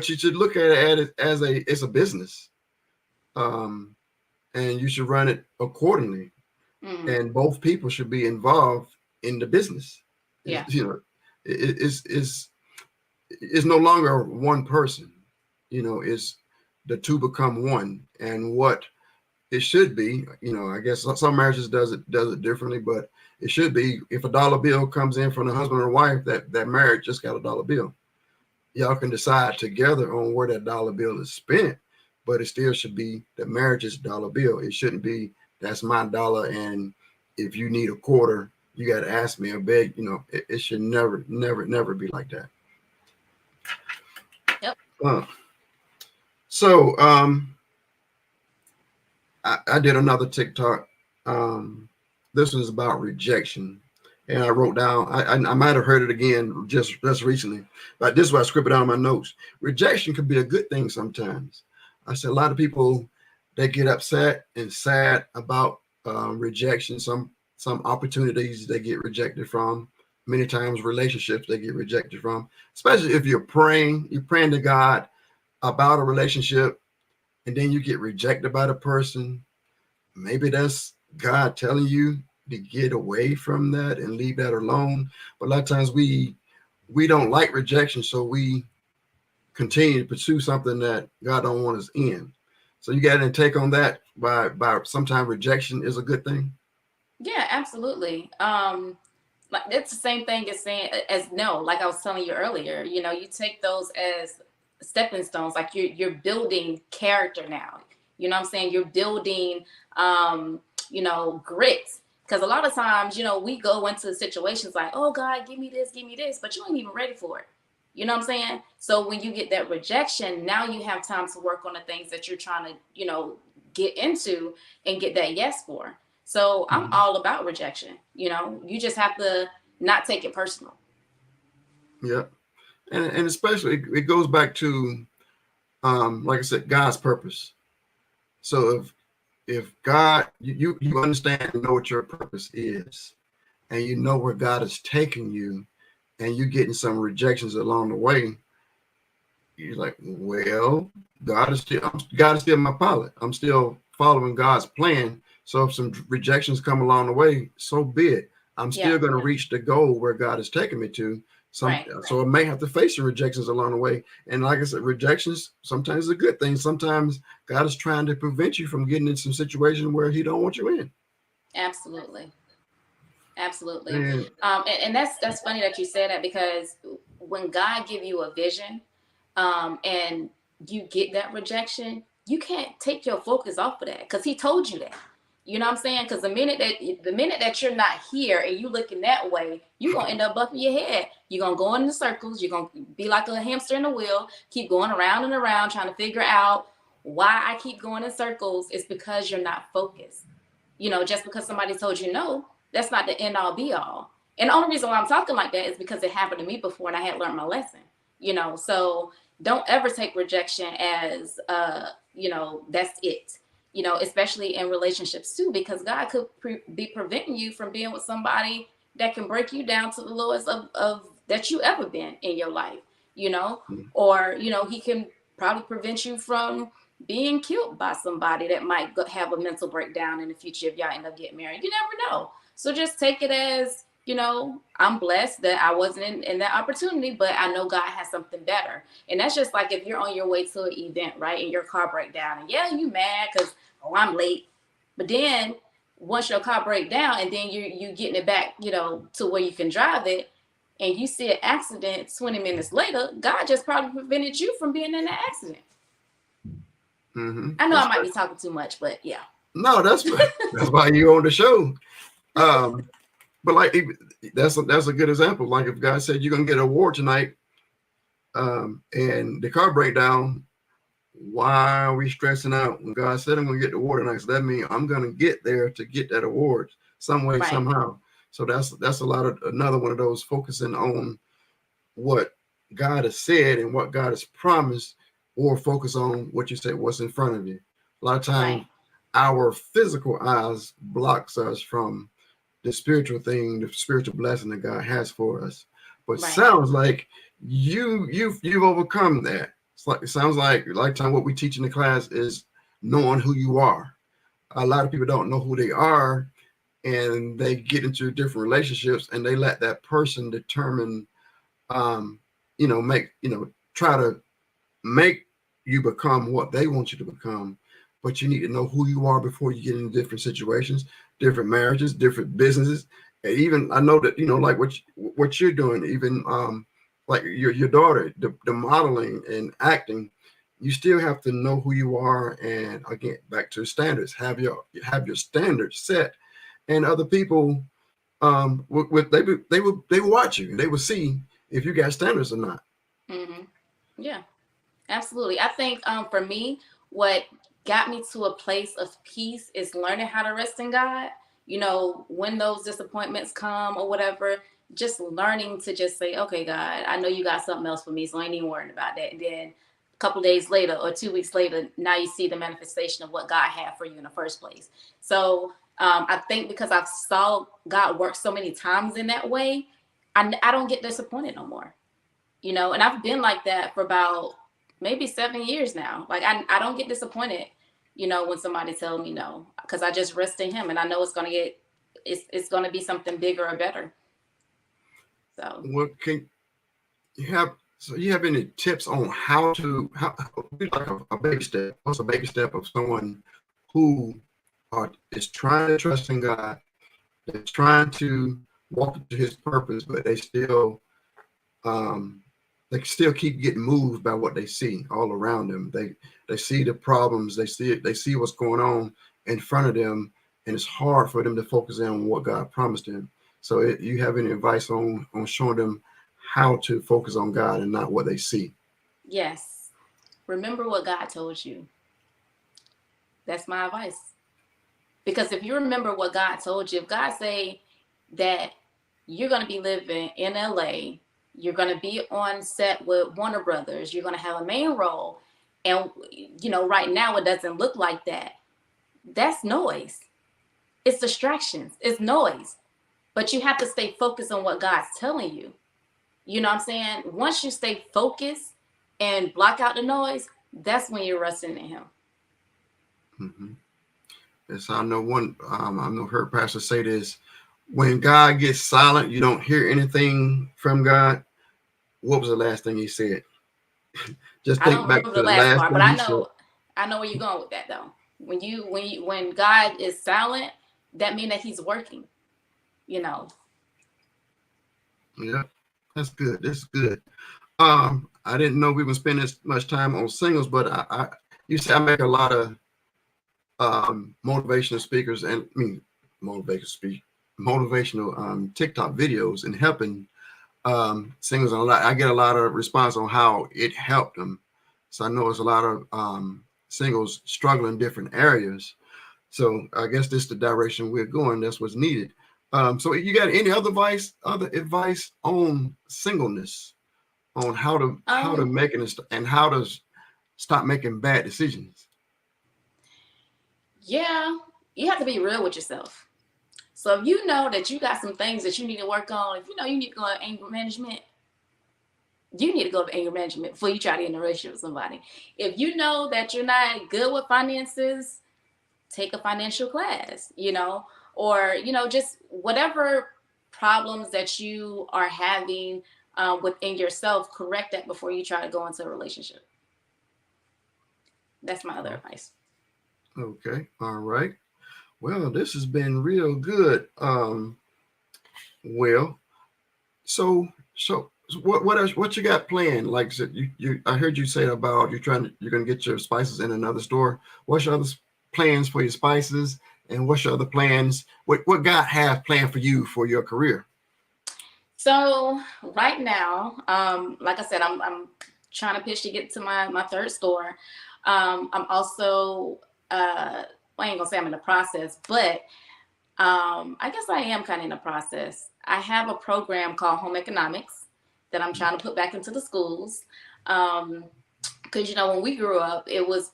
you should look at it as it's a business, um, and you should run it accordingly.
Mm,
And both people should be involved in the business.
yeah.
It's it's no longer one person. It's the two become one. And what it should be, I guess some marriages does it differently, but it should be, if a dollar bill comes in from the husband or wife, that marriage just got a dollar bill. Y'all can decide together on where that dollar bill is spent, but it still should be the marriage's dollar bill. It shouldn't be, that's my dollar, and if you need a quarter, you got to ask me or beg. It should never be like that.
Yep.
So I did another TikTok. This one's about rejection. And I wrote down, I might have heard it again just recently, but this is what I scribbled down in my notes. Rejection could be a good thing sometimes. I said a lot of people, they get upset and sad about rejection. Some opportunities they get rejected from. Many times relationships they get rejected from, especially if you're praying to God about a relationship, and then you get rejected by the person. Maybe that's God telling you to get away from that and leave that alone. But a lot of times we don't like rejection, so we continue to pursue something that God don't want us in. So you got to take on that by sometimes rejection is a good thing.
Yeah, absolutely. Like it's the same thing as saying as no, like I was telling you earlier, you take those as stepping stones, like you're building character now. You know what I'm saying? You're building grit. Because a lot of times, we go into situations like, oh God, give me this, but you ain't even ready for it. You know what I'm saying? So when you get that rejection, now you have time to work on the things that you're trying to, get into and get that yes for. So I'm all about rejection. You just have to not take it personal.
Yeah. And especially it goes back to, like I said, God's purpose. So if God, you understand and know what your purpose is, and you know where God is taking you, and you're getting some rejections along the way, you're like, well, God is still my pilot. I'm still following God's plan. So if some rejections come along the way, so be it. I'm still going to reach the goal where God is taking me to. So I may have to face some rejections along the way. And like I said, rejections sometimes is a good thing. Sometimes God is trying to prevent you from getting in some situation where He don't want you in.
Absolutely. And that's funny that you said that, because when God give you a vision, and you get that rejection, you can't take your focus off of that, because He told you that. You know what I'm saying? Because the minute that you're not here and you looking that way, you're gonna end up bumping your head. You're gonna go in the circles. You're gonna be like a hamster in a wheel, keep going around and around, trying to figure out why I keep going in circles. It's because you're not focused. Just because somebody told you no, that's not the end all be all. And the only reason why I'm talking like that is because it happened to me before and I had learned my lesson. So don't ever take rejection as that's it. Especially in relationships too, because God could be preventing you from being with somebody that can break you down to the lowest of that you ever been in your life, or, He can probably prevent you from being killed by somebody that might have a mental breakdown in the future if y'all end up getting married. You never know. So just take it as, I'm blessed that I wasn't in that opportunity, but I know God has something better. And that's just like if you're on your way to an event, right, and your car break down, and you mad because, I'm late. But then once your car break down and then you getting it back, to where you can drive it, and you see an accident 20 minutes later, God just probably prevented you from being in that accident. I know I might be talking too much, but yeah.
No, that's why you're on the show. But like that's a good example. Like if God said you're gonna get an award tonight, and the car breakdown, why are we stressing out when God said I'm gonna get the award tonight? So that means I'm gonna get there to get that award some way, somehow. So that's a lot of another one of those focusing on what God has said and what God has promised, or focus on what you said, what's in front of you. A lot of times our physical eyes blocks us from the spiritual thing, the spiritual blessing that God has for us. But sounds like you've overcome that. It sounds like lifetime what we teach in the class is knowing who you are. A lot of people don't know who they are, and they get into different relationships and they let that person determine try to make you become what they want you to become, but you need to know who you are before you get into different situations, different marriages, different businesses. And even I know that like what you're doing, even like your daughter, the modeling and acting, you still have to know who you are, and again, back to standards. Have your standards set, and other people they will watch you, and they will see if you got standards or not.
Hmm. Yeah, absolutely. I think for me, what got me to a place of peace is learning how to rest in God. When those disappointments come or whatever, just learning to just say, okay, God, I know you got something else for me, so I ain't even worrying about that. And then a couple days later or 2 weeks later, now you see the manifestation of what God had for you in the first place. So I think because I've saw God work so many times in that way, I don't get disappointed no more. And I've been like that for about maybe 7 years now. Like I don't get disappointed, when somebody tells me no, because I just rest in him and I know it's gonna be something bigger or better. So
What can you have? So you have any tips on how like a baby step? What's a baby step of someone who is trying to trust in God, that's trying to walk into His purpose, but um, they still keep getting moved by what they see all around them. They see the problems, they see it, they see what's going on in front of them, and it's hard for them to focus in on what God promised them. So, you have any advice on showing them how to focus on God and not what they see?
yes, remember what God told you. That's my advice. Because if you remember what God told you, if God say that you're gonna be living in LA, you're gonna be on set with Warner Brothers, you're gonna have a main role, and right now it doesn't look like that. That's noise. It's distractions. It's noise. But you have to stay focused on what God's telling you. You know what I'm saying? Once you stay focused and block out the noise, that's when you're resting in Him.
Mm-hmm. Yes, I know one. I know her pastor say this: when God gets silent, you don't hear anything from God. What was the last thing He said? Just
I
think
don't
back
remember
to
the
the
last
last
part, but
thing He said.
I know where you're going with that though. When God is silent, that means that He's working. You know.
Yeah, that's good. That's good. I didn't know we would spend this much time on singles, but you see, I make a lot of motivational speakers, and I mean motivational TikTok videos, and helping singles. And I get a lot of response on how it helped them. So I know there's a lot of singles struggling in different areas. So I guess this is the direction we're going. That's what's needed. So you got any other advice on singleness, on how to
Um.
make it and how to stop making bad decisions?
Yeah, you have to be real with yourself. So if you know that you got some things that you need to work on, if you know you need to go to anger management, you need to go to anger management before you try to get in a relationship with somebody. If you know that you're not good with finances, take a financial class, or just whatever problems that you are having within yourself, correct that before you try to go into a relationship. That's my other
Oh,
advice.
okay, all right. Well, this has been real good. Well, so what you got planned? Like I said, I heard you say about you're gonna get your spices in another store. What's your other plans for your spices, and what's your other plans? What God have planned for you for your career?
So right now, like I said, I'm trying to pitch to get to my third store. I'm also I ain't gonna say I'm in the process, but I guess I am kind of in the process. I have a program called Home Economics that I'm trying to put back into the schools. Um, because when we grew up,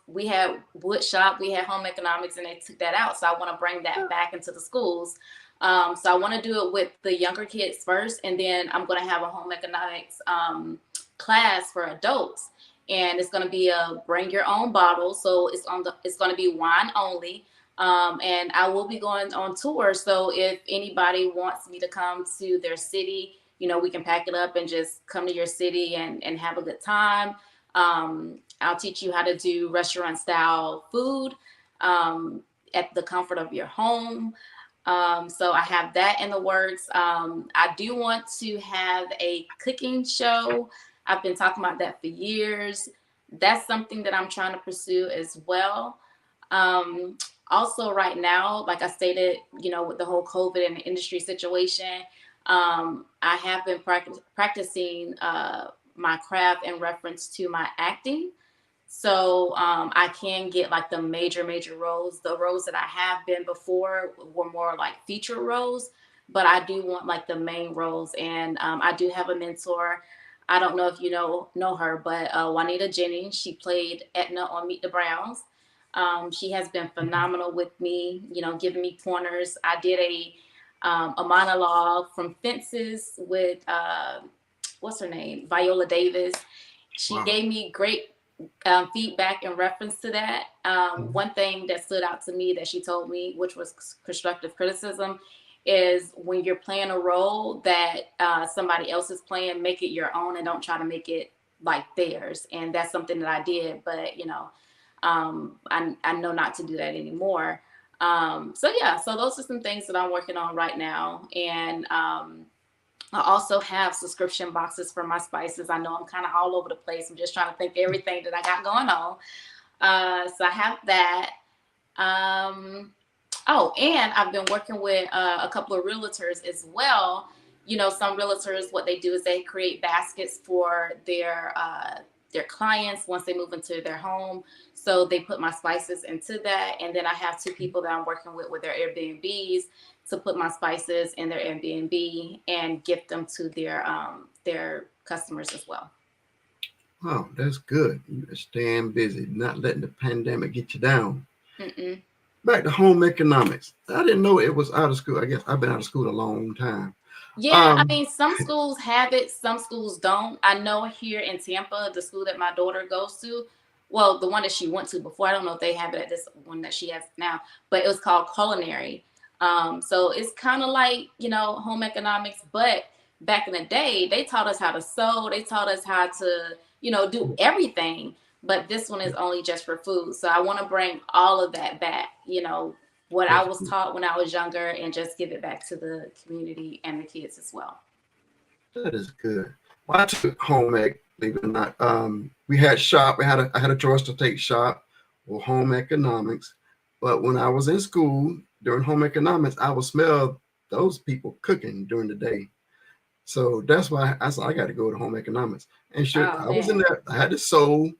we had wood shop, we had home economics, and they took that out. So I want to bring that back into the schools. So I want to do it with the younger kids first, and then I'm going to have a home economics class for adults, and it's going to be a bring your own bottle. So it's going to be wine only. And I will be going on tour. So if anybody wants me to come to their city, we can pack it up and just come to your city and have a good time. I'll teach you how to do restaurant style food at the comfort of your home. So I have that in the works. I do want to have a cooking show. I've been talking about that for years. That's something that I'm trying to pursue as well. Um, Also, right now, like I stated, with the whole COVID and the industry situation, I have been practicing my craft in reference to my acting. So I can get like the major roles. The roles that I have been before were more like feature roles, but I do want like the main roles. And I do have a mentor. I don't know if you know her, but Juanita Jennings. She played Etna on Meet the Browns. She has been phenomenal with me, giving me pointers. I did a monologue from Fences with what's her name, Viola Davis. She
Wow.
gave me great feedback in reference to that. One thing that stood out to me that she told me, which was constructive criticism, is when you're playing a role that somebody else is playing, make it your own and don't try to make it like theirs. And that's something that I did, but I know not to do that anymore. So yeah, so those are some things that I'm working on right now. And I also have subscription boxes for my spices. I know I'm kind of all over the place. I'm just trying to think of everything that I got going on. So I have that. Oh, and I've been working with a couple of realtors as well. Some realtors, what they do is they create baskets for their clients once they move into their home. So they put my spices into that. And then I have two people that I'm working with their Airbnbs to put my spices in their Airbnb and gift them to their customers as well.
Oh, that's good. You're staying busy, not letting the pandemic get you down.
Mm-mm.
Back to home economics. I didn't know it was out of school. I guess I've been out of school a long time.
Yeah, I mean, some schools have it, some schools don't. I know here in Tampa, the school that my daughter goes to, well, the one that she went to before, I don't know if they have it at this one that she has now, but it was called culinary. So it's kind of like, home economics, but back in the day, they taught us how to sew, they taught us how to, do everything. But this one is only just for food. So I want to bring all of that back, what I
That's
was taught when I was younger and just give it back to the community and the kids as well.
That is good. Well, I took home ec, believe it or not. We had shop. I had a choice to take shop or home economics. But when I was in school during home economics, I would smell those people cooking during the day. So that's why I said I got to go to home economics. And sure,
Oh
I was in
man.
there. I had to sew,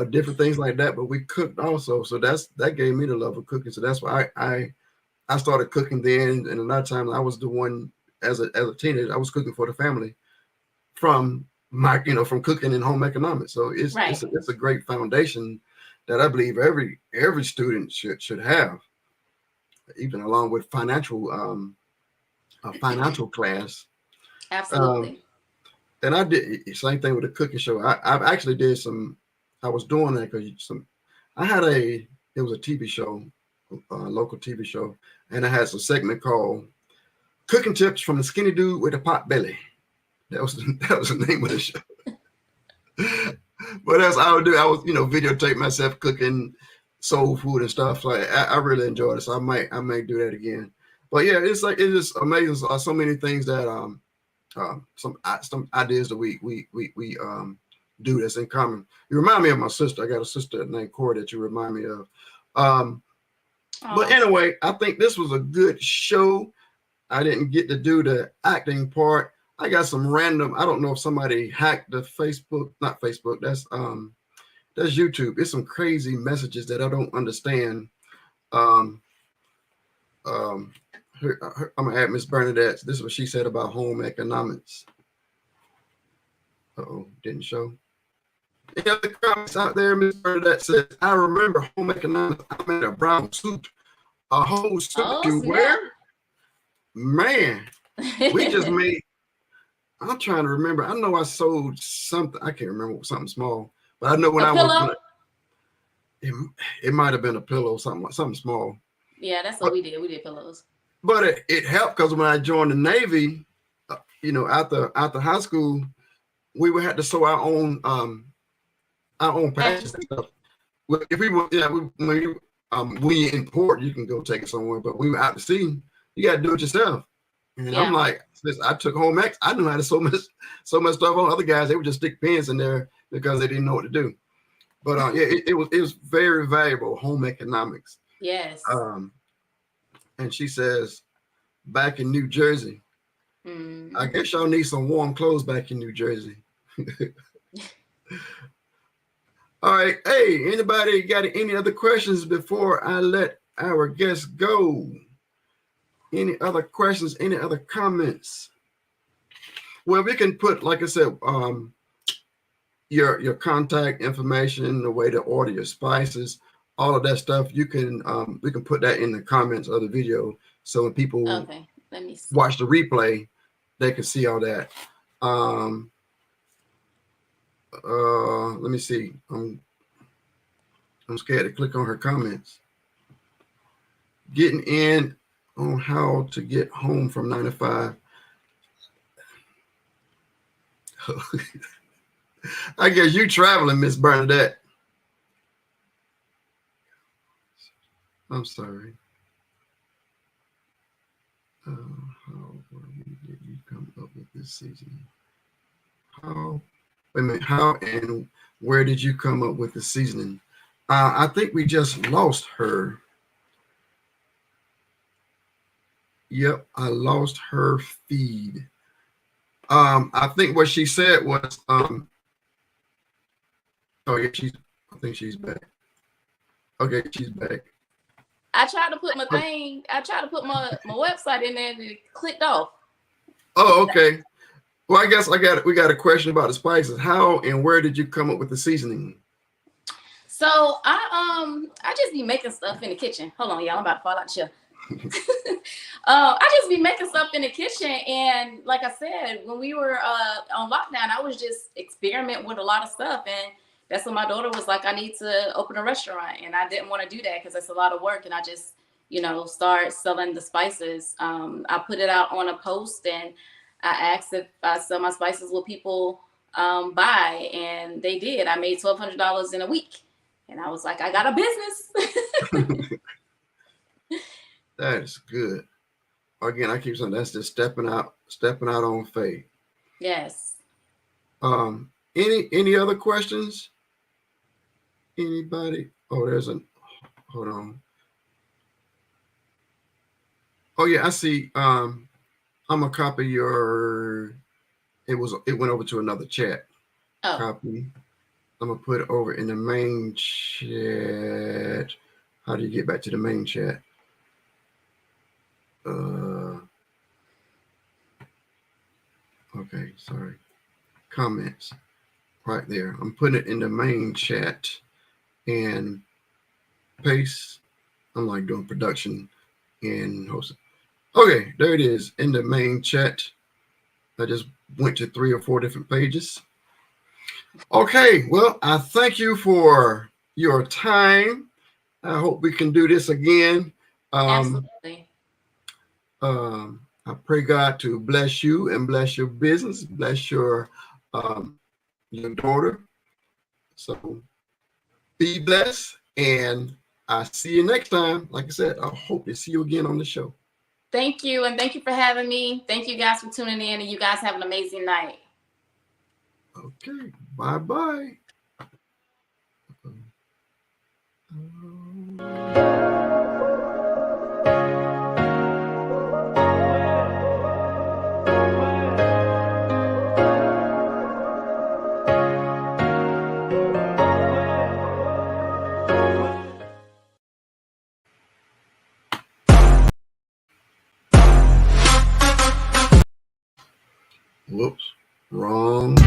different things like that, but we cooked also. So that gave me the love of cooking. So that's why I started cooking then. And a lot of times I was the one as a teenager, I was cooking for the family from from cooking in home economics. So
Right.
it's a great foundation that I believe every student should have, even along with a financial class. Um,
Absolutely.
and I did same thing with the cooking show. I actually did some. I was doing that because I had it was a TV show, local TV show, and I had some segment called "Cooking Tips from the Skinny Dude with a Pot Belly." That was the name of the show. But that's I would do. I was videotape myself cooking soul food and stuff. Like I really enjoyed it, so I might do that again. But yeah, it's just amazing. So many things that some ideas that we do that's in common. You remind me of my sister. I got a sister named Corey that you remind me of. Um, but
Oh,
anyway, I think this was a good show. I didn't get to do the acting part. I got some random. I don't know if somebody hacked the Facebook. Not Facebook. That's YouTube. It's some crazy messages that I don't understand. Um, I'm gonna add Miss Bernadette. This is what she said about home economics. Oh, didn't show. Any other comments out there? Miss Bernadette says, I remember home economics. I made a brown suit. A whole suit
oh
you
snap.
wear? Man, we just made. I'm trying to remember. I know I sold something. I can't remember something small, but I know when
A
I was.
pillow?
It, it might have been a pillow, something small.
Yeah, that's what
But
we did. We did pillows.
but it helped because when I joined the Navy, after high school, we would have to sew our own patches and stuff. If we were, when you import, you can go take it somewhere. But we were out to sea, you got to do it yourself. And I'm like, since I took home ec, I knew how to sew much stuff on. Other guys, they would just stick pins in there because they didn't know what to do. But it was very valuable, home economics.
Yes.
And she says, back in New Jersey, I guess y'all need some warm clothes back in New Jersey. All right. Hey, anybody got any other questions before I let our guests go? Any other questions? Any other comments? Well, we can put, like I said, your contact information, the way to order your spices, all of that stuff. You can we can put that in the comments of the video, so when people watch the replay, they can see all that. Let me see. I'm scared to click on her comments. Getting in on how to get home from 9 to 5. I guess you traveling, Miss Bernadette. I'm sorry. How did you come up with this season? How and where did you come up with the seasoning? I think we just lost her. Yep, I lost her feed. I think what she said was, oh yeah, I think she's back. Okay, she's back.
I tried to put my website in there and it clicked off.
Oh, okay. Well, I guess we got a question about the spices. How and where did you come up with the seasoning?
So I just be making stuff in the kitchen. Hold on, y'all, I'm about to fall out the chair. I just be making stuff in the kitchen, and like I said, when we were on lockdown, I was just experimenting with a lot of stuff, and that's when my daughter was like, I need to open a restaurant, and I didn't want to do that because it's a lot of work, and I just start selling the spices. I put it out on a post, and I asked if I sell my spices, will people buy, and they did. I made $1,200 in a week, and I was like, I got a business.
That is good. Again, I keep saying that's just stepping out on faith.
Yes.
Any other questions? Anybody? Oh, hold on. Oh yeah, I see. I'm gonna copy your. It went over to another chat.
Oh.
Copy. I'm gonna put it over in the main chat. How do you get back to the main chat? Okay, sorry. Comments right there. I'm putting it in the main chat and paste. I'm like doing production and hosting. Okay, there it is in the main chat. I just went to 3 or 4 different pages. Okay, well, I thank you for your time. I hope we can do this again.
Absolutely.
I pray God to bless you and bless your business, bless your daughter. So be blessed, and I'll see you next time. Like I said, I hope to see you again on the show.
Thank you, and thank you for having me. Thank you guys for tuning in, and you guys have an amazing night.
Okay, bye-bye. Whoops, wrong.